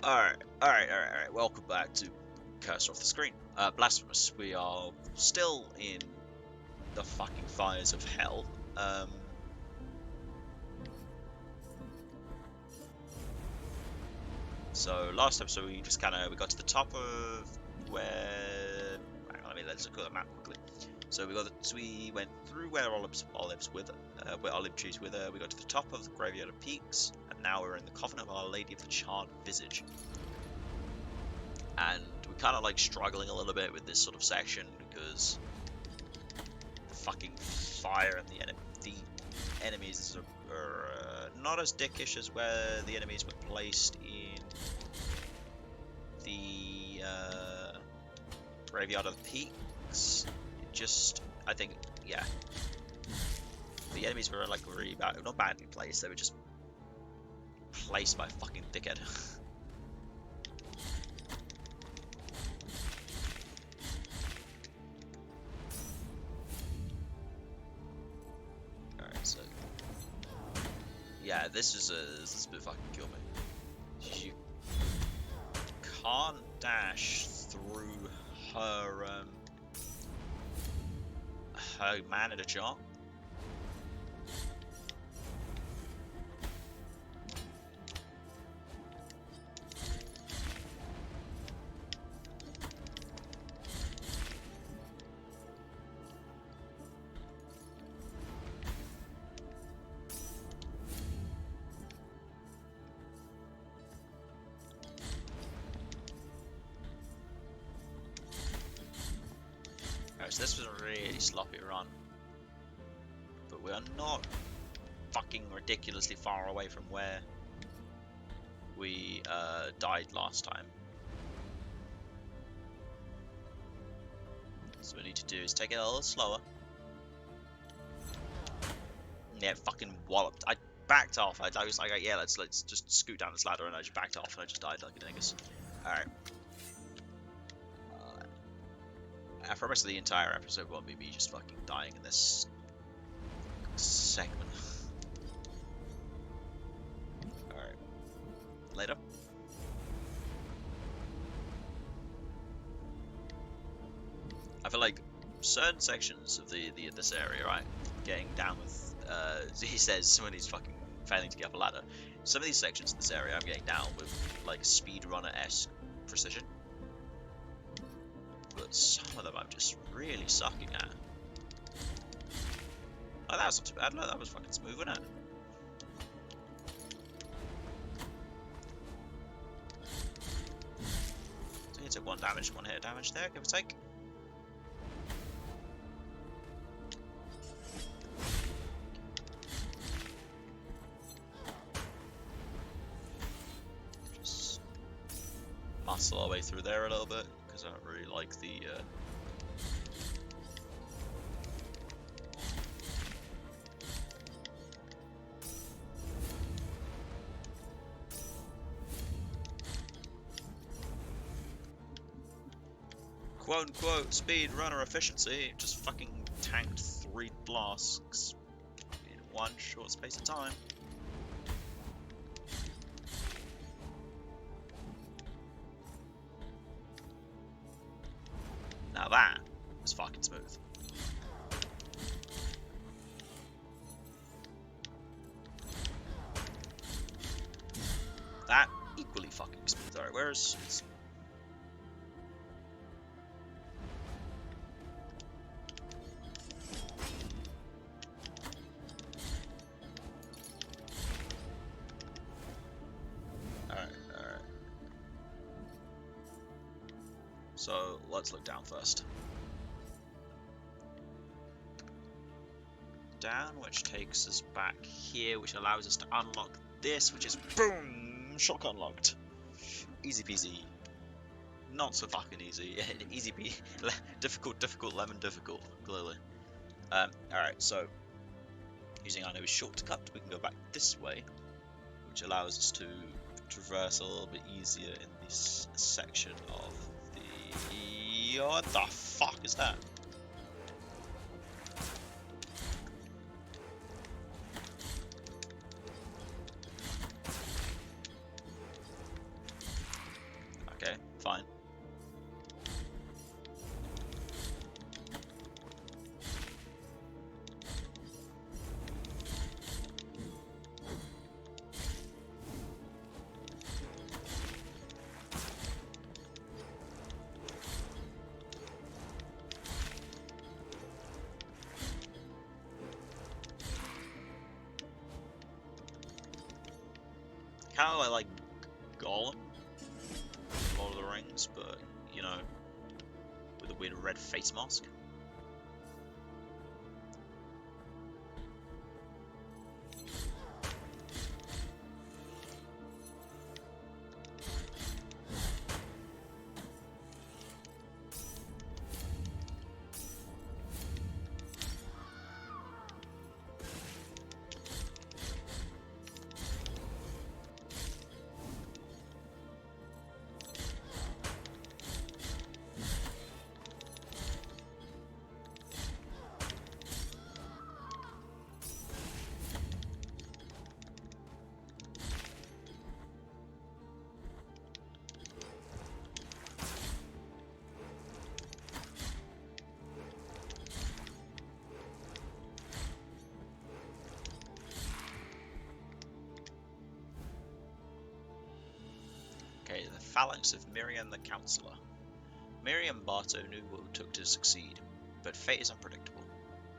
Alright. Welcome back to Cursor Off the Screen. Blasphemous. We are still in the fucking fires of hell. So last episode we just we got to the top of where. Hang on, let's look at the map quickly. So we went through where olives wither, where olive trees wither. We got to the top of the graveyard of peaks, and now we're in the coffin of Our Lady of the Charred Visage. And we're kind of like struggling a little bit with this sort of section because the fucking fire and the enemies are not as dickish as where the enemies were placed in the graveyard of the peaks. I think, yeah, the enemies were like really bad, not badly placed. They were just placed by a fucking dickhead. Yeah, this is a bit fucking kill me. You can't dash through her man at a jar. So this was a really sloppy run, but we are not fucking ridiculously far away from where we died last time. So what we need to do is take it a little slower. Yeah, fucking walloped. I backed off. I was like, yeah, let's just scoot down this ladder, and I just backed off and I just died like a dingus. Alright. For the rest of the entire episode won't be me just fucking dying in this segment. Alright. Later. I feel like certain sections of this area, right? Getting down with he says some of these fucking failing to get up a ladder. Some of these sections of this area I'm getting down with like speedrunner-esque precision. But some of them I'm just really sucking at. Oh, that was not too bad. Look, that was fucking smooth, wasn't it? So you took one hit of damage there, give or take. Just muscle our way through there a little bit. I don't really like the quote-unquote speed runner efficiency. Just fucking tanked 3 blasts in one short space of time. Now that is fucking smooth. That equally fucking smooth. Alright, where's... Alright. So, let's look down first. Down, which takes us back here, which allows us to unlock this, which is boom, shotgun locked. Easy peasy. Not so fucking easy. Easy peasy. difficult, lemon difficult, clearly. Alright, so using our new shortcut, we can go back this way, which allows us to traverse a little bit easier in this section of the... What the fuck is that? Fine. Kind of like Gollum, Lord of the Rings, but you know, with a weird red face mask. Okay, the phalanx of Miriam the Counselor. Miriam Bartow knew what it took to succeed, but fate is unpredictable.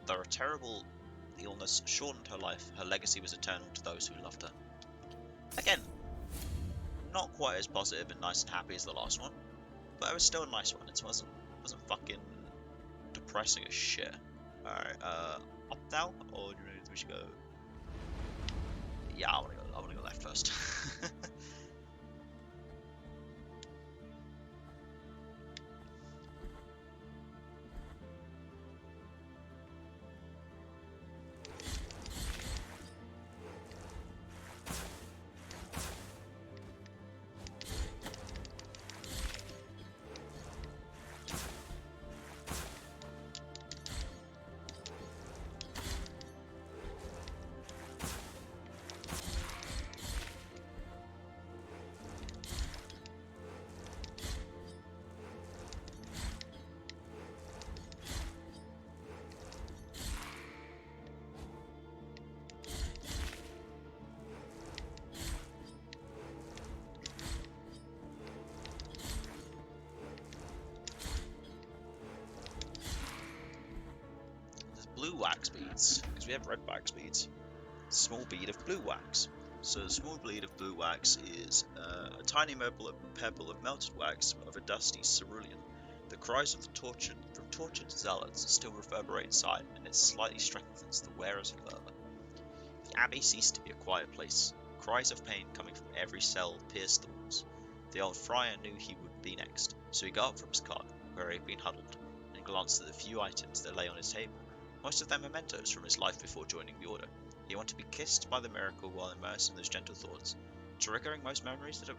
Though a terrible illness shortened her life, her legacy was eternal to those who loved her. Again, not quite as positive and nice and happy as the last one, but it was still a nice one. It wasn't fucking depressing as shit. Alright, up now, or do you know we should go? Yeah, I wanna go left first. Blue wax beads, because we have red wax beads. Small bead of blue wax. So a small bead of blue wax is a tiny pebble of melted wax of a dusty cerulean. The cries of the tortured zealots still reverberate inside, and it slightly strengthens the wearer's fervor. The abbey ceased to be a quiet place. Cries of pain coming from every cell pierced the walls. The old friar knew he would be next, so he got up from his cot, where he had been huddled, and glanced at the few items that lay on his table. Most of them mementos from his life before joining the order. He wanted to be kissed by the miracle while immersed in those gentle thoughts, triggering most memories that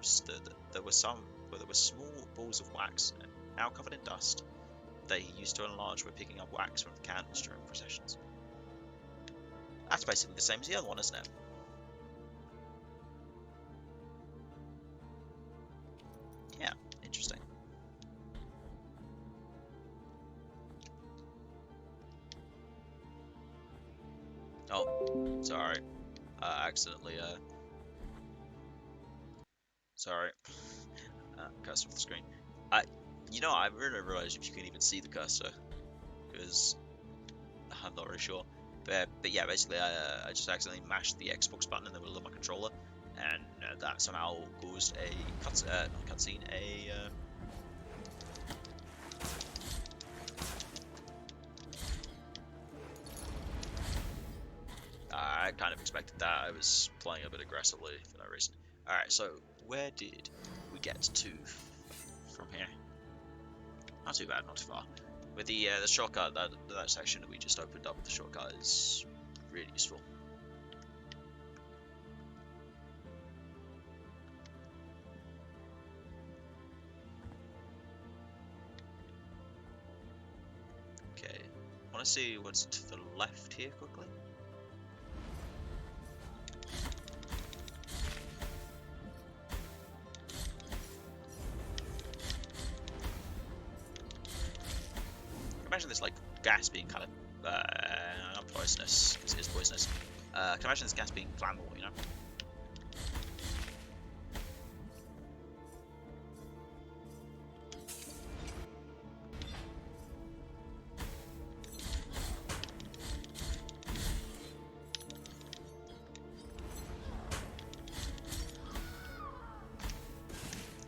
there were small balls of wax, now covered in dust, that he used to enlarge by picking up wax from the candles during processions. That's basically the same as the other one, isn't it? Yeah, interesting. Oh, sorry. Accidentally, sorry. Cursor off the screen. I really don't realize if you can even see the cursor, because I'm not really sure. But yeah, basically, I just accidentally mashed the Xbox button in the middle of my controller, and that somehow caused a cutscene, I kind of expected that. I was playing a bit aggressively for no reason. Alright, so where did we get to from here? Not too bad, not too far. With the shortcut, that section that we just opened up with the shortcut is really useful. Okay, I want to see what's to the left here quickly. imagine this like gas being kind of not poisonous, because it is poisonous. Can you imagine this gas being flammable, you know?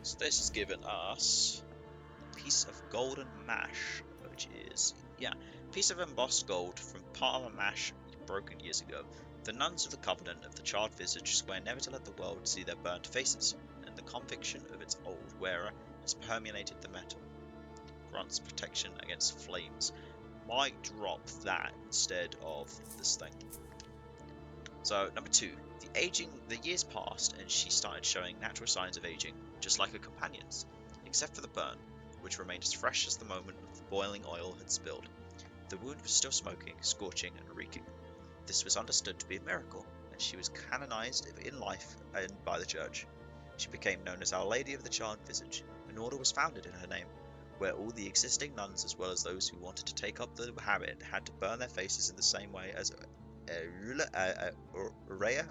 So this has given us a piece of golden mash, which is, yeah, a piece of embossed gold from part of a mash broken years ago. The nuns of the Covenant of the Charred Visage swear never to let the world see their burnt faces, and the conviction of its old wearer has permeated the metal. Grants protection against flames. Might drop that instead of this thing. So, number 2. The years passed and she started showing natural signs of aging, just like her companions, except for the burn, which remained as fresh as the moment the boiling oil had spilled. The wound was still smoking, scorching, and reeking. This was understood to be a miracle, and she was canonized in life and by the church. She became known as Our Lady of the Charred Visage. An order was founded in her name, where all the existing nuns, as well as those who wanted to take up the habit, had to burn their faces in the same way as Rhea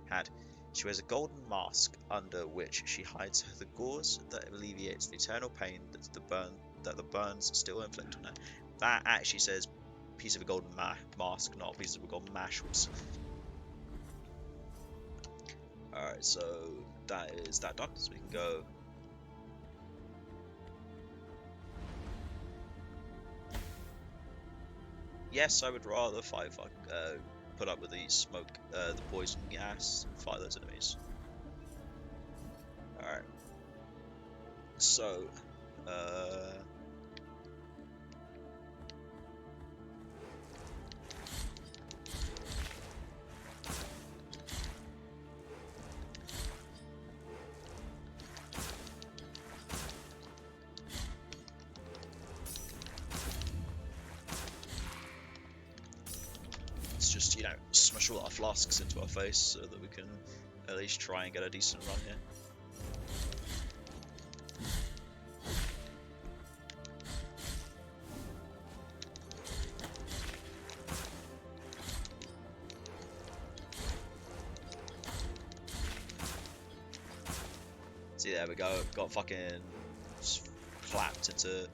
had. She wears a golden mask under which she hides the gauze that alleviates the eternal pain that the burns still inflict on her. That actually says piece of a golden mask, not a piece of a golden mash. Alright, so that is that done. So we can go. Yes, I would rather put up with the smoke, the poison gas, and fight those enemies. Alright. So, let's just, you know, smash all our flasks into our face so that we can at least try and get a decent run here. See, there we go. Got fucking clapped into.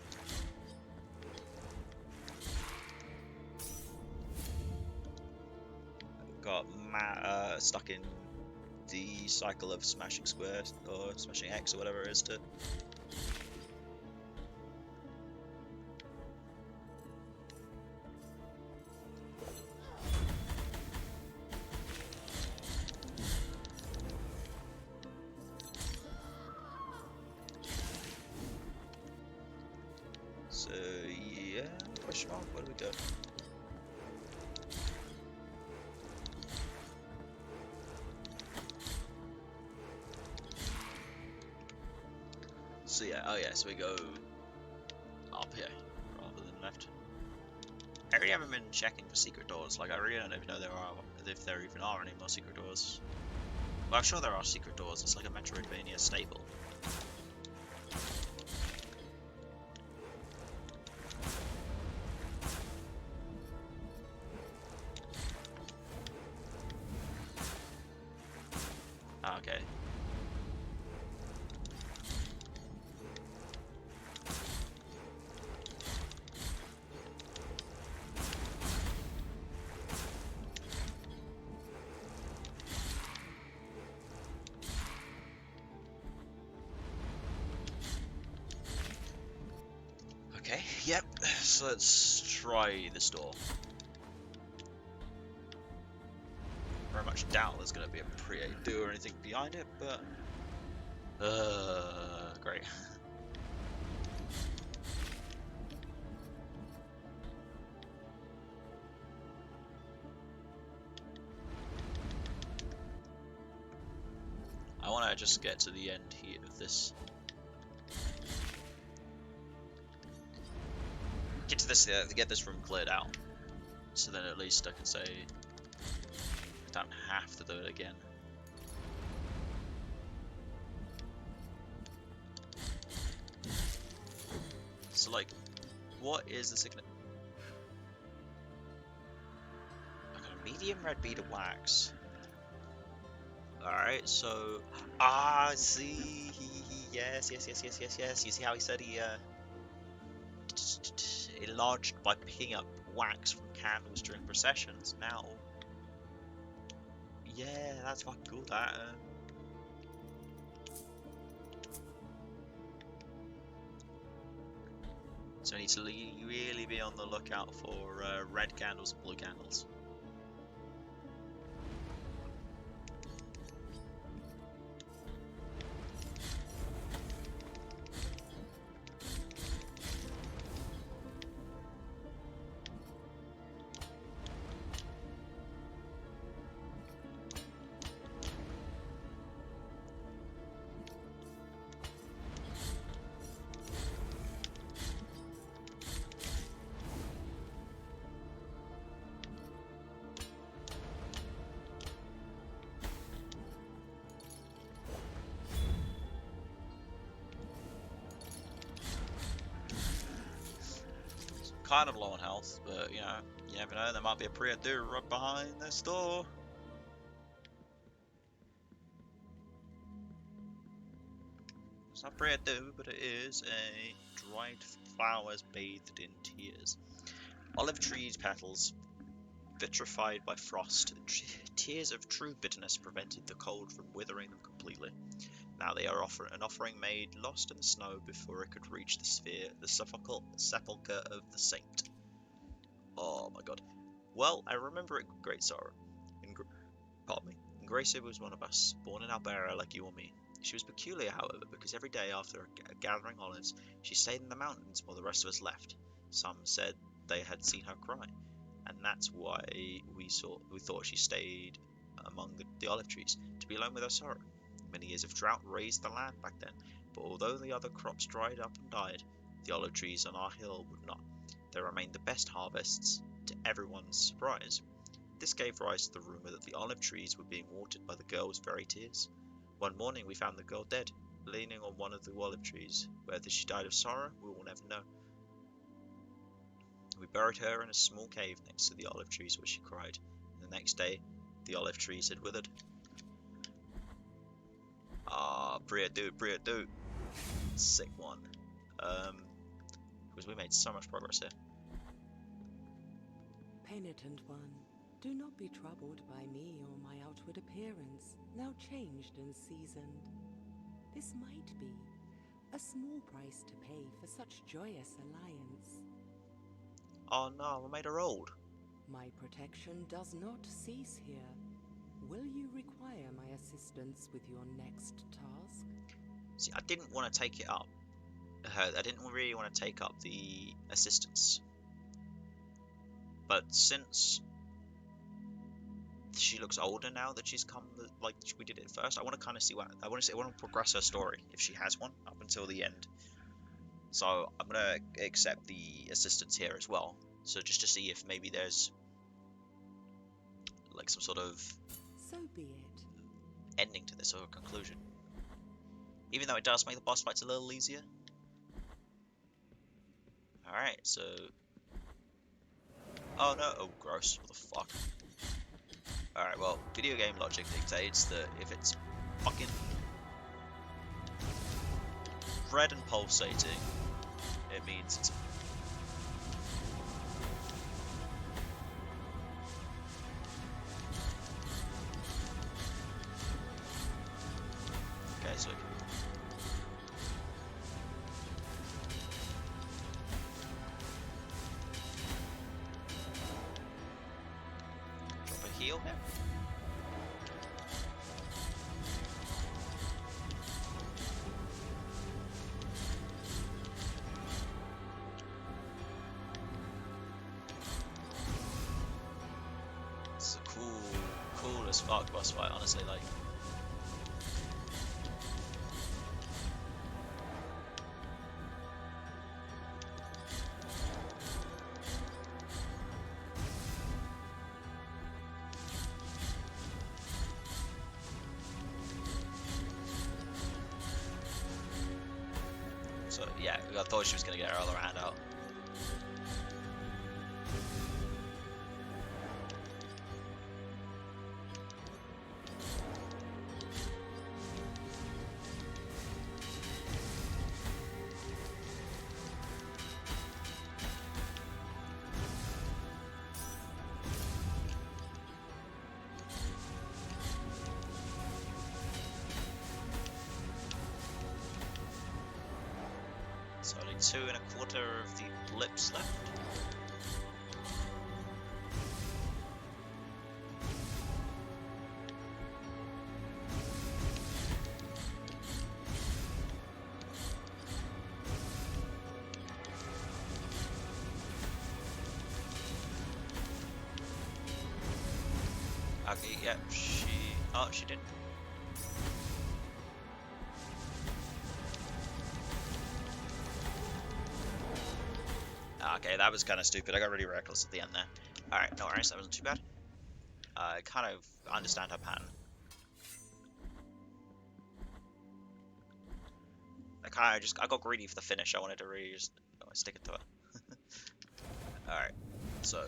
Got stuck in the cycle of smashing square or smashing X or whatever it is to. So yeah, question mark, where do we go? So yeah, oh yeah, so we go up here rather than left. I really haven't been checking for secret doors. Like, I really don't even know if there even are any more secret doors. Well, I'm sure there are secret doors. It's like a Metroidvania staple. Okay. Okay, yep, so let's try this door. Very much doubt there's going to be a pre-do or anything behind it, but... great. I want to just get to the end here of this. Get to this, get this room cleared out, so then at least I can say I don't have to do it again. So like, What is the signet? I got a medium red bead of wax. Alright, so... Ah, see... Yes. You see how he said he, enlarged by picking up wax from candles during processions? Now... Yeah, that's fucking cool, that. So I need to really be on the lookout for red candles and blue candles. Kind of low on health, but you know, you never know, there might be a Priya-Do right behind this door. It's not Priya-Do, but it is a dried flowers bathed in tears. Olive trees petals vitrified by frost. Tears of true bitterness prevented the cold from withering them completely. Now they are an offering made lost in the snow before it could reach the sphere, the sepulchre of the saint. Oh my god. Well, I remember it with great sorrow. Pardon me. Gracia was one of us, born in Albera like you or me. She was peculiar, however, because every day after gathering olives, she stayed in the mountains while the rest of us left. Some said they had seen her cry, and that's why we thought she stayed among the olive trees, to be alone with her sorrow. Many years of drought raised the land back then, but although the other crops dried up and died, the olive trees on our hill would not. They remained the best harvests, to everyone's surprise. This gave rise to the rumour that the olive trees were being watered by the girl's very tears. One morning we found the girl dead, leaning on one of the olive trees. Whether she died of sorrow, we will never know. We buried her in a small cave next to the olive trees where she cried, and the next day the olive trees had withered. Ah, Priya-Do. Sick one. Because we made so much progress here. Penitent one, do not be troubled by me or my outward appearance, now changed and seasoned. This might be a small price to pay for such joyous alliance. Oh no, we made her old. My protection does not cease here. Will you require my assistance with your next task? See, I didn't want to take it up. I didn't really want to take up the assistance. But since she looks older now that she's come, like we did it first, I want to kind of see what I want to progress her story if she has one up until the end. So I'm gonna accept the assistance here as well. So just to see if maybe there's like some sort of so be it. Ending to this or a conclusion. Even though it does make the boss fights a little easier. Alright, so oh no, oh gross, what the fuck. Alright, well, video game logic dictates that if it's fucking red and pulsating, it means it's okay, so drop a heal here. It's a cool as fuck boss fight, honestly, like. So yeah, I thought she was gonna get her other hand out. So only 2.25 of the blips left. Okay, yeah, she did. Okay, that was kind of stupid. I got really reckless at the end there. Alright, no worries, that wasn't too bad. I kind of understand her pattern. I got greedy for the finish. I wanted to really just stick it to her. Alright, so.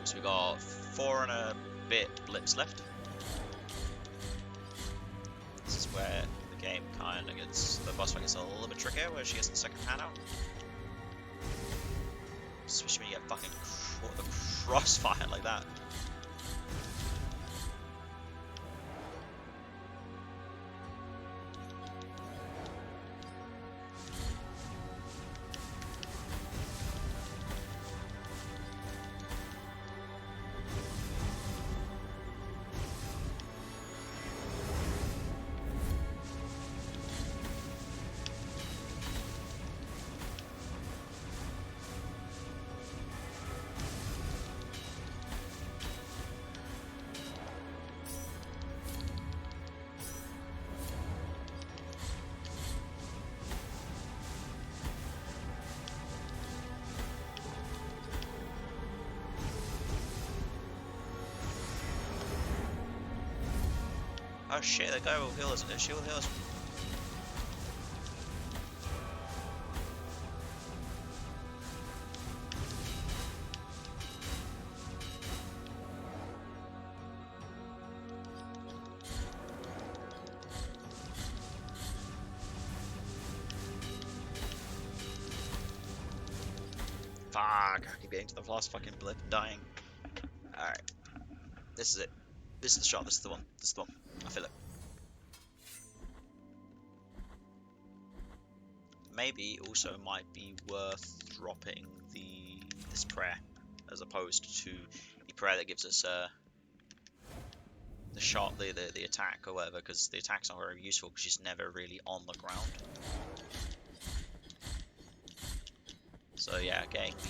So we got 4 and a bit blips left. This is where the game kind of gets, the boss fight gets a little bit trickier, where she gets the second hand out. Especially when you get fucking the crossfire like that. Oh shit, that guy will heal us. She will heal us. Fuck, I keep getting to the last fucking blip and dying. Alright. This is it. This is the shot, this is the one. This is the one. I feel it. Maybe also might be worth dropping this prayer as opposed to the prayer that gives us the shot, the attack or whatever, because the attack's not very useful because she's never really on the ground. So yeah, getting the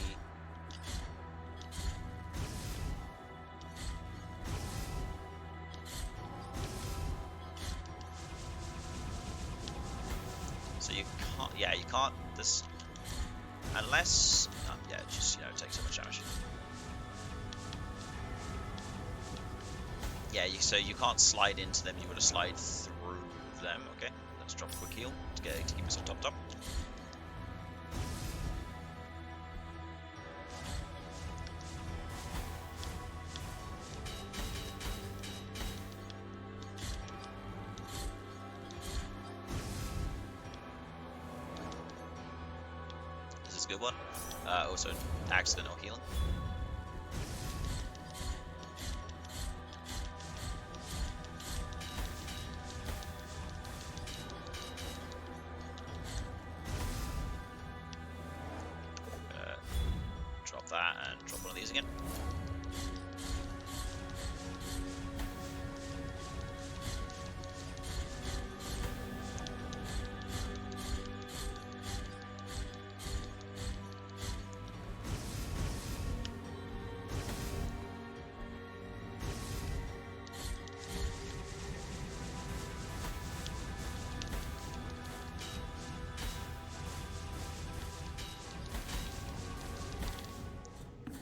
you can't this unless yeah, just take so much damage. Yeah, so you can't slide into them. You got to slide through them. Okay, let's drop a quick heal to keep us on top. Good one. Also, accidental healing. that and drop one of these again.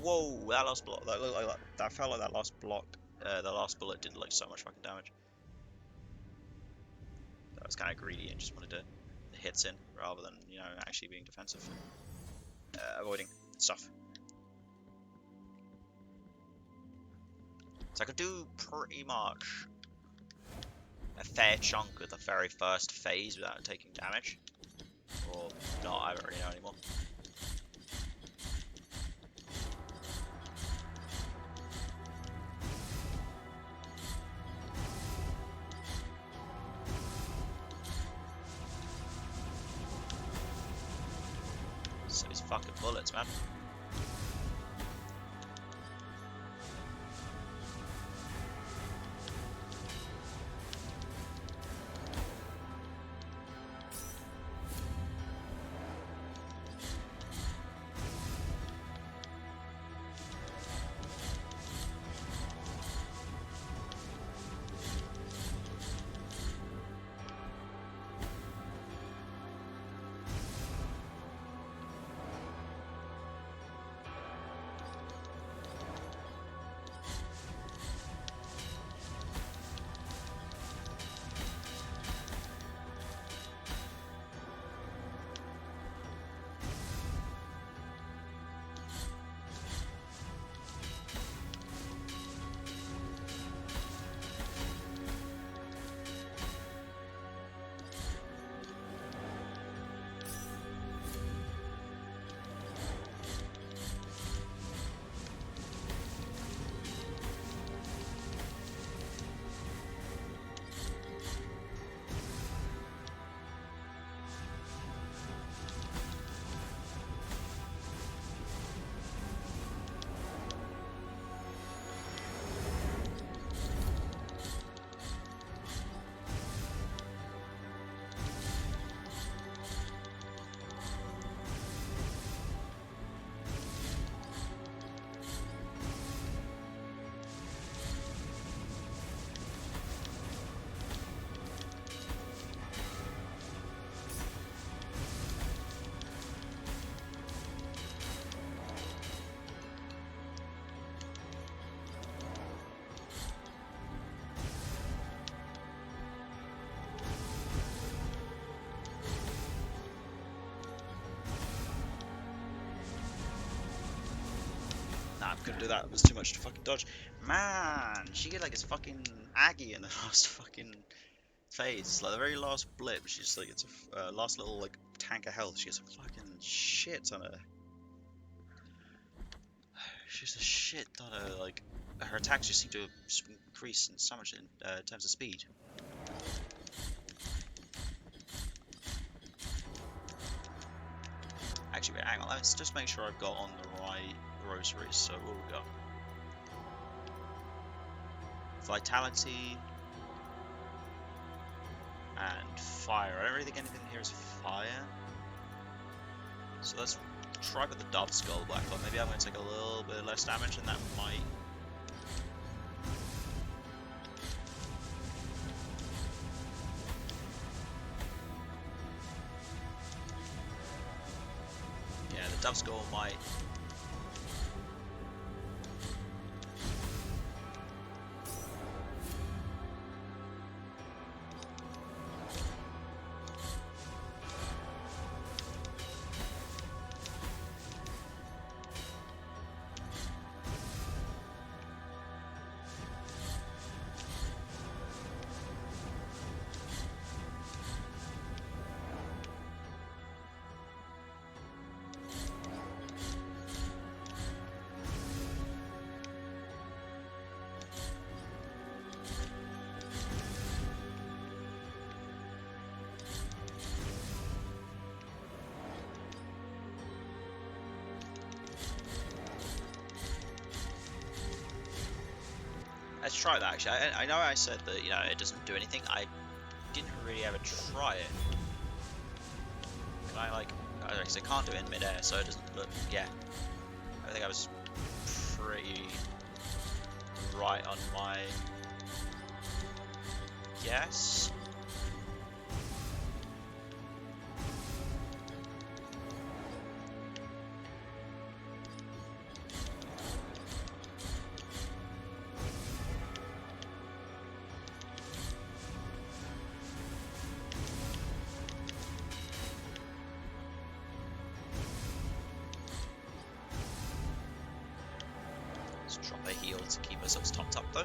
Whoa, that last block, that looked like that felt like that last block, the last bullet did like so much fucking damage. That was kind of greedy and just wanted to the hits in rather than, you know, actually being defensive, avoiding stuff. So I could do pretty much a fair chunk of the very first phase without taking damage, or not. I don't really know anymore. So these fucking bullets, man. Nah, I couldn't do that. It was too much to fucking dodge. Man, she get like this fucking Aggie in the last fucking phase. Like the very last blip, she's like, it's a last little like tank of health. She has a fucking shit ton of. She's a shit ton of like. Her attacks just seem to increase in so much in terms of speed. Actually, wait, hang on. Let's just make sure I've got on the right rosaries. So what we got? Vitality and fire. I don't really think anything here is fire. So let's try with the Dove Skull back on. Maybe I'm going to take a little bit less damage, and that might. Yeah, the Dove Skull might. Let's try that actually. I know I said that, you know, it doesn't do anything. I didn't really ever try it. Can I like, I can't do it in midair, so it doesn't look, yeah. I think I was pretty right on my guess. Let's drop a heal to keep ourselves topped up though.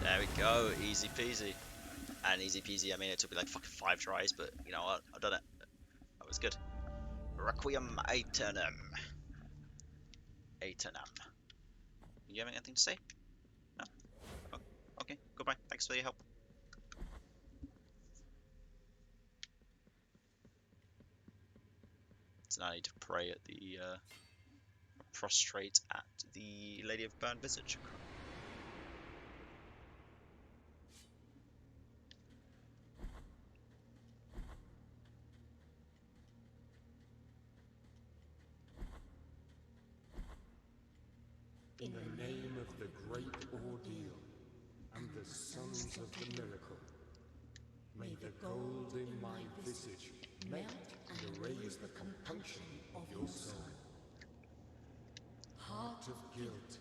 There we go, easy peasy. And easy peasy, I mean, it took me like fucking 5 tries, but you know what, I've done it. That was good. Requiem Aeternum. Aeternum. You have anything to say? No? Oh, okay, goodbye. Thanks for your help. So now I need to pray at the, prostrate at the Lady of Burned Visage. In the name of the great ordeal and the sons of the miracle, may the gold in my visage melt and erase the compunction of your soul. Heart of guilt,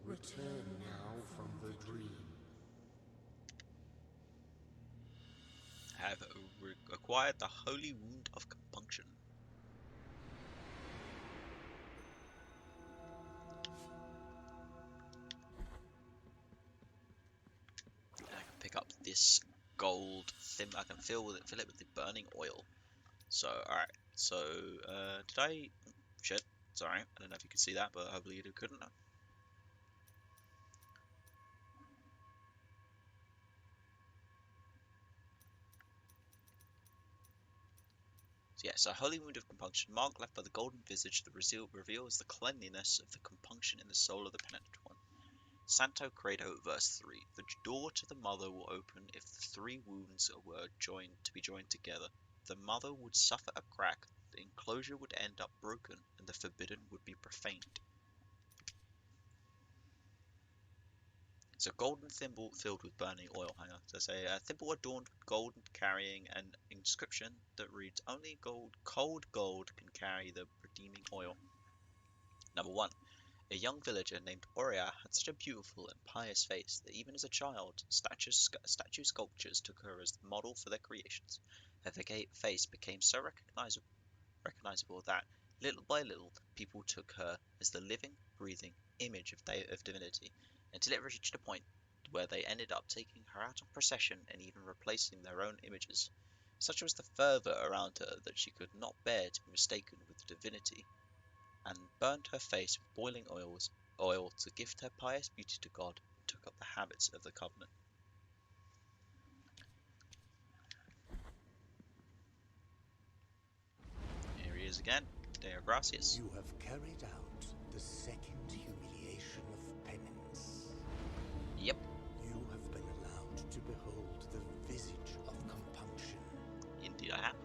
return now from the dream. Have acquired the holy wound of compunction. And I can pick up this gold thing. I can fill it with the burning oil. So, alright. So, did I... Shit. Sorry. I don't know if you could see that, but hopefully you couldn't. So yeah, so Holy Wound of Compunction, mark left by the golden visage that reveals the cleanliness of the compunction in the soul of the penitent one. Santo Credo, verse 3. The door to the mother will open if the 3 wounds were to be joined together. The mother would suffer a crack, the enclosure would end up broken, and the forbidden would be profaned. It's a golden thimble filled with burning oil. Hang on. So I say a thimble adorned with gold carrying an inscription that reads, "Only cold gold can carry the redeeming oil." Number 1. A young villager named Aurea had such a beautiful and pious face that even as a child, statue sculptures took her as the model for their creations. Her face became so recognizable that, little by little, people took her as the living, breathing image of divinity, until it reached a point where they ended up taking her out on procession and even replacing their own images. Such was the fervour around her that she could not bear to be mistaken with divinity, and burnt her face with boiling oil to gift her pious beauty to God, and took up the habits of the covenant. Here he is again, Deo Gracias. You have carried out the second humiliation of penance. Yep. You have been allowed to behold the visage of compunction. Indeed I have.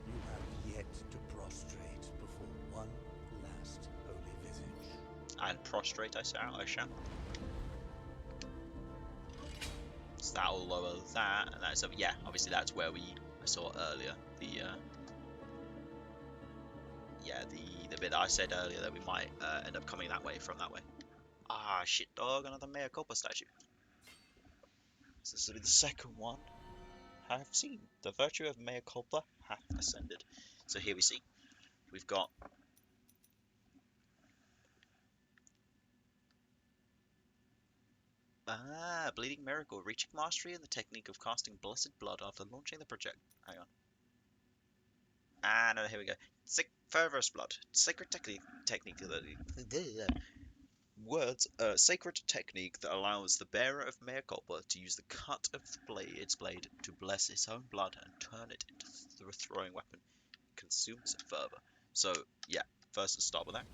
You have yet to prostrate before one last holy visage. And prostrate I shall. So that'll lower that, and that's, yeah, obviously that's where I saw it earlier. the yeah, the bit that I said earlier that we might end up coming that way from that way. Ah, shit, dog, another Mea Culpa statue. So this will be the second one I have seen. The virtue of Mea Culpa hath ascended. So here we see, we've got Bleeding Miracle, reaching mastery in the technique of casting blessed blood after launching the project. Hang on. No, here we go. Fervorous blood. Sacred technique words, sacred technique that allows the bearer of Mea Culpa to use the cut of its blade to bless his own blood and turn it into a throwing weapon. Consumes it further. So, yeah, first let's start with that.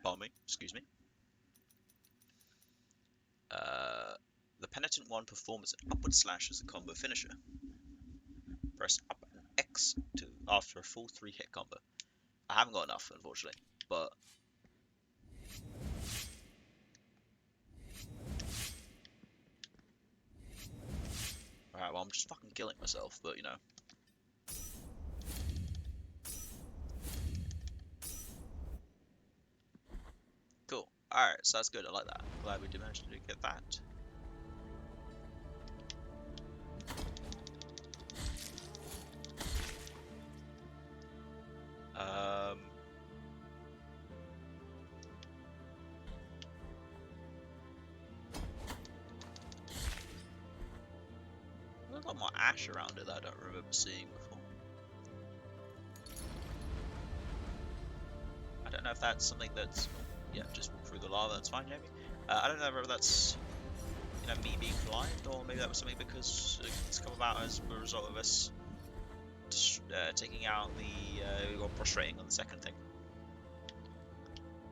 Pardon me, excuse me. The Penitent one performs an upward slash as a combo finisher. Press up and X after a full 3-hit combo. I haven't got enough, unfortunately, but alright, well, I'm just fucking killing myself, but you know. Cool. Alright, so that's good, I like that. Glad we did manage to get that. There's a lot more ash around it that I don't remember seeing before. I don't know if that's something that's, yeah, just walk through the lava, that's fine, Jamie. I don't know whether that's, you know, me being blind, or maybe that was something because it's come about as a result of us taking out or prostrating on the second thing.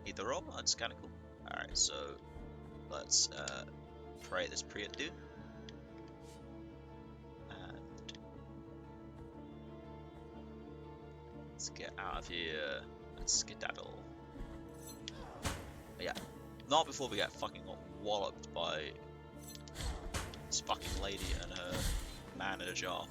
Either or, that's kind of cool. Alright, so let's pray this Priot do. And let's get out of here. Let's skedaddle. But yeah, not before we get fucking walloped by this fucking lady and her man in a jar.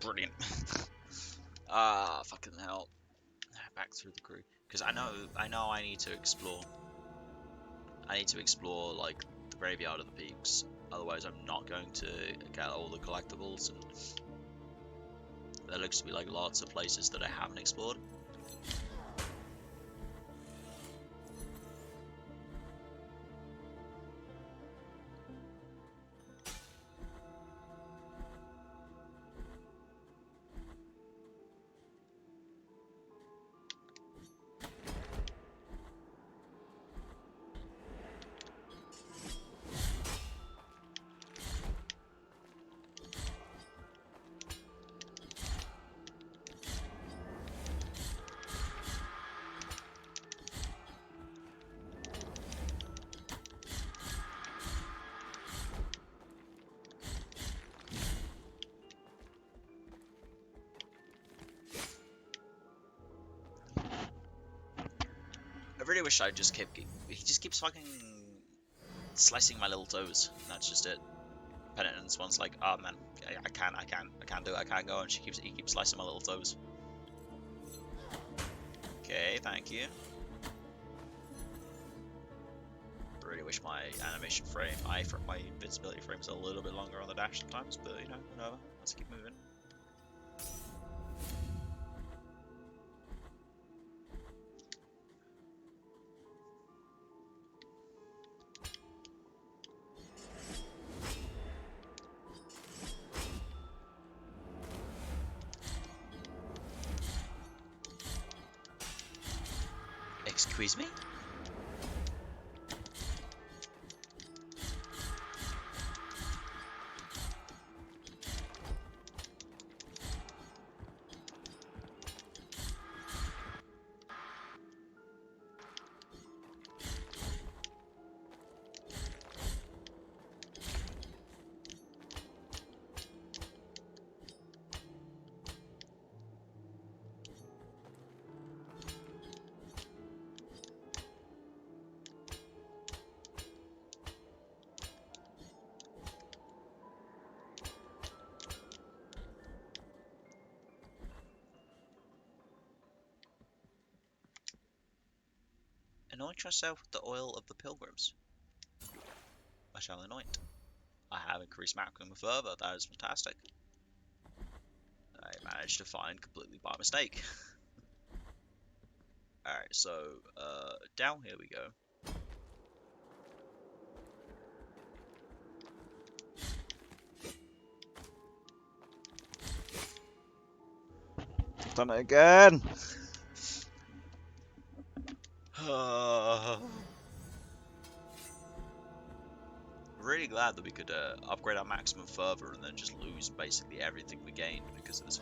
Brilliant. Fucking hell. Back through the crew. Because I know I need to explore. I need to explore, like, the graveyard of the peaks. Otherwise I'm not going to get all the collectibles, and there looks to be, like, lots of places that I haven't explored. I really wish I just kept. He just keeps fucking slicing my little toes. And that's just it. Penitence one's like, oh man, I can't do it, I can't go, and he keeps slicing my little toes. Okay, thank you. Really wish my animation frame, my invincibility frame's a little bit longer on the dash sometimes, but you know, whatever. Let's keep moving. Excuse me? Anoint yourself with the oil of the pilgrims. I shall anoint. I have increased maximum further. That is fantastic. I managed to find completely by mistake. Alright, so, down here we go. Done it again! Really glad that we could upgrade our maximum further and then just lose basically everything we gained because of this.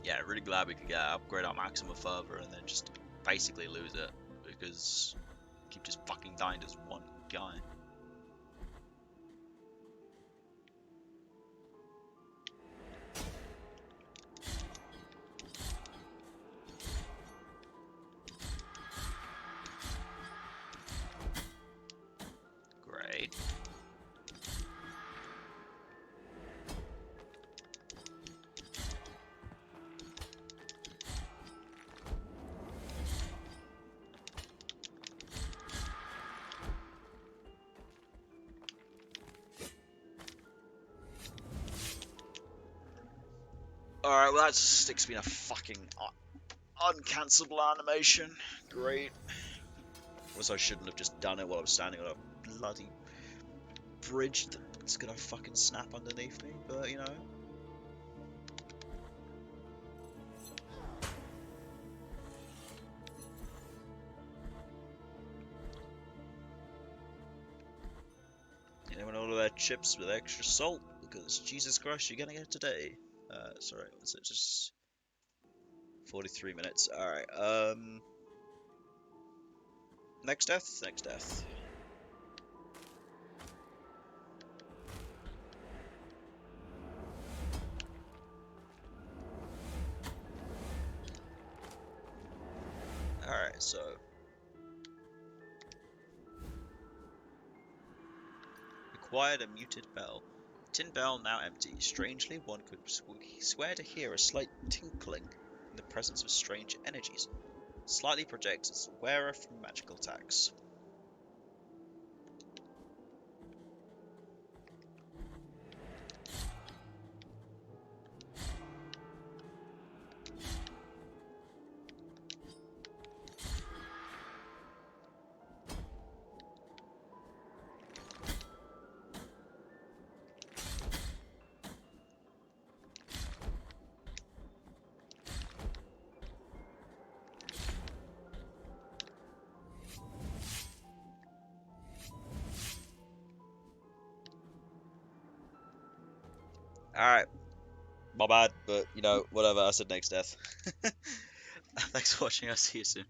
Yeah, really glad we could upgrade our maximum further and then just basically lose it because we keep just fucking dying as one guy. Great. Alright, well that sticks me in a fucking uncancelable animation. Great. Also, I shouldn't have just done it while I was standing on a bloody bridge that's gonna fucking snap underneath me, but you know. Anyone order their chips with extra salt? Because Jesus Christ, you're gonna get it today. Sorry, what's it? Just 43 minutes. Alright, next death? Next death. Alright, so acquired a muted bell. Tin bell now empty. Strangely, one could swear to hear a slight tinkling in the presence of strange energies. Slightly protects its wearer from magical attacks. Alright. My bad, but you know, whatever, I said next death. Thanks for watching, I'll see you soon.